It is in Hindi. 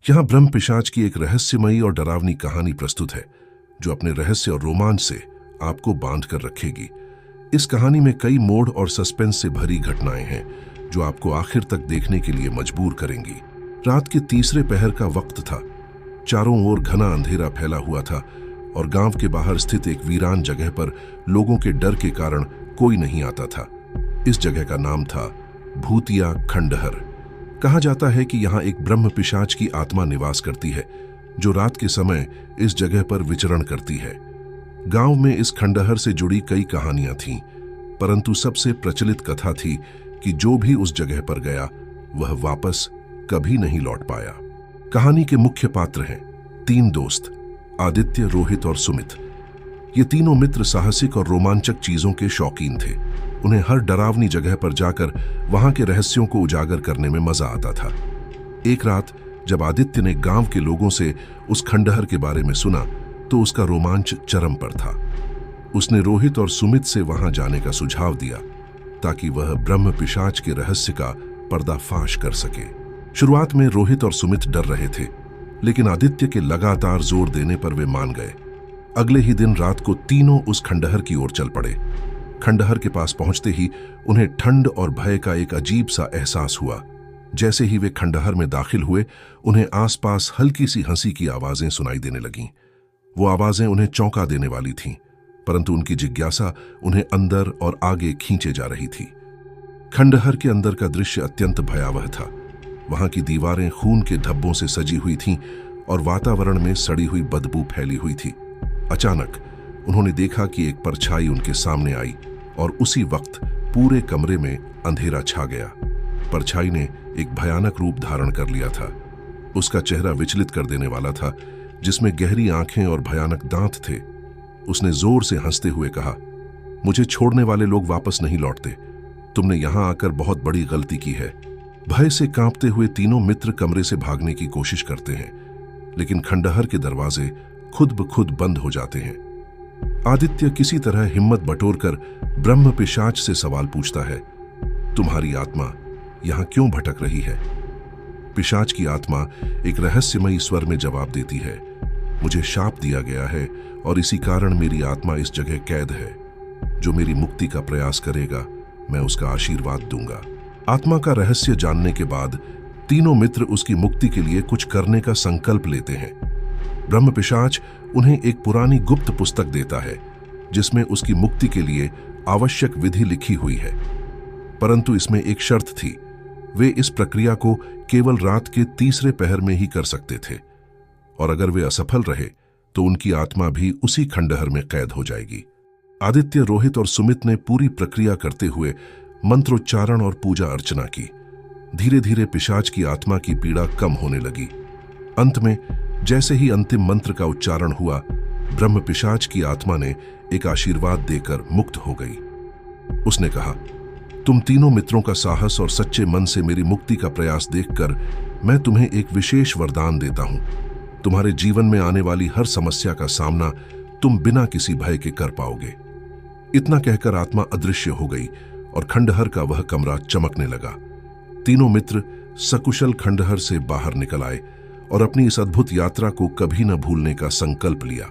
यहाँ ब्रह्म पिशाच की एक रहस्यमयी और डरावनी कहानी प्रस्तुत है जो अपने रहस्य और रोमांच से आपको बांध कर रखेगी। इस कहानी में कई मोड़ और सस्पेंस से भरी घटनाएं हैं जो आपको आखिर तक देखने के लिए मजबूर करेंगी। रात के तीसरे पहर का वक्त था। चारों ओर घना अंधेरा फैला हुआ था और गांव के बाहर स्थित एक वीरान जगह पर लोगों के डर के कारण कोई नहीं आता था। इस जगह का नाम था भूतिया खंडहर। कहा जाता है कि यहाँ एक ब्रह्म पिशाच की आत्मा निवास करती है जो रात के समय इस जगह पर विचरण करती है। गांव में इस खंडहर से जुड़ी कई कहानियां थीं, परंतु सबसे प्रचलित कथा थी कि जो भी उस जगह पर गया वह वापस कभी नहीं लौट पाया। कहानी के मुख्य पात्र हैं 3 दोस्त, आदित्य, रोहित और सुमित। ये तीनों मित्र साहसिक और रोमांचक चीजों के शौकीन थे। उन्हें हर डरावनी जगह पर जाकर वहां के रहस्यों को उजागर करने में मजा आता था। एक रात जब आदित्य ने गांव के लोगों से उस खंडहर के बारे में सुना तो उसका रोमांच चरम पर था। उसने रोहित और सुमित से वहां जाने का सुझाव दिया ताकि वह ब्रह्म पिशाच के रहस्य का पर्दाफाश कर सके। शुरुआत में रोहित और सुमित डर रहे थे, लेकिन आदित्य के लगातार जोर देने पर वे मान गए। अगले ही दिन रात को तीनों उस खंडहर की ओर चल पड़े। खंडहर के पास पहुंचते ही उन्हें ठंड और भय का एक अजीब सा एहसास हुआ। जैसे ही वे खंडहर में दाखिल हुए, उन्हें आसपास हल्की सी हंसी की आवाजें सुनाई देने लगीं। वो आवाजें उन्हें चौंका देने वाली थीं, परंतु उनकी जिज्ञासा उन्हें अंदर और आगे खींचे जा रही थी। खंडहर के अंदर का दृश्य अत्यंत भयावह था। वहां की दीवारें खून के धब्बों से सजी हुई थीं और वातावरण में सड़ी हुई बदबू फैली हुई थी। अचानक उन्होंने देखा कि एक परछाई उनके सामने आई और उसी वक्त पूरे कमरे में अंधेरा छा गया। परछाई ने एक भयानक रूप धारण कर लिया था। उसका चेहरा विचलित कर देने वाला था, जिसमें गहरी आंखें और भयानक दांत थे। उसने जोर से हंसते हुए कहा, मुझे छोड़ने वाले लोग वापस नहीं लौटते। तुमने यहां आकर बहुत बड़ी गलती की है। भय से कांपते हुए तीनों मित्र कमरे से भागने की कोशिश करते हैं, लेकिन खंडहर के दरवाजे खुद ब खुद बंद हो जाते हैं। आदित्य किसी तरह हिम्मत बटोरकर ब्रह्म पिशाच से सवाल पूछता है, तुम्हारी आत्मा यहां क्यों भटक रही है? पिशाच की आत्मा एक रहस्यमयी स्वर में जवाब देती है, मुझे शाप दिया गया है और इसी कारण मेरी आत्मा इस जगह कैद है। जो मेरी मुक्ति का प्रयास करेगा, मैं उसका आशीर्वाद दूंगा। आत्मा का रहस्य जानने के बाद तीनों मित्र उसकी मुक्ति के लिए कुछ करने का संकल्प लेते हैं। ब्रह्म पिशाच उन्हें एक पुरानी गुप्त पुस्तक देता है जिसमें उसकी मुक्ति के लिए आवश्यक विधि लिखी हुई है, परंतु इसमें एक शर्त थी। वे इस प्रक्रिया को केवल रात के तीसरे पहर में ही कर सकते थे और अगर वे असफल रहे तो उनकी आत्मा भी उसी खंडहर में कैद हो जाएगी। आदित्य, रोहित और सुमित ने पूरी प्रक्रिया करते हुए मंत्रोच्चारण और पूजा अर्चना की। धीरे धीरे पिशाच की आत्मा की पीड़ा कम होने लगी। अंत में जैसे ही अंतिम मंत्र का उच्चारण हुआ, ब्रह्म पिशाच की आत्मा ने एक आशीर्वाद देकर मुक्त हो गई। उसने कहा, तुम तीनों मित्रों का साहस और सच्चे मन से मेरी मुक्ति का प्रयास देखकर मैं तुम्हें एक विशेष वरदान देता हूं। तुम्हारे जीवन में आने वाली हर समस्या का सामना तुम बिना किसी भय के कर पाओगे। इतना कहकर आत्मा अदृश्य हो गई और खंडहर का वह कमरा चमकने लगा। तीनों मित्र सकुशल खंडहर से बाहर निकल आए और अपनी इस अद्भुत यात्रा को कभी न भूलने का संकल्प लिया।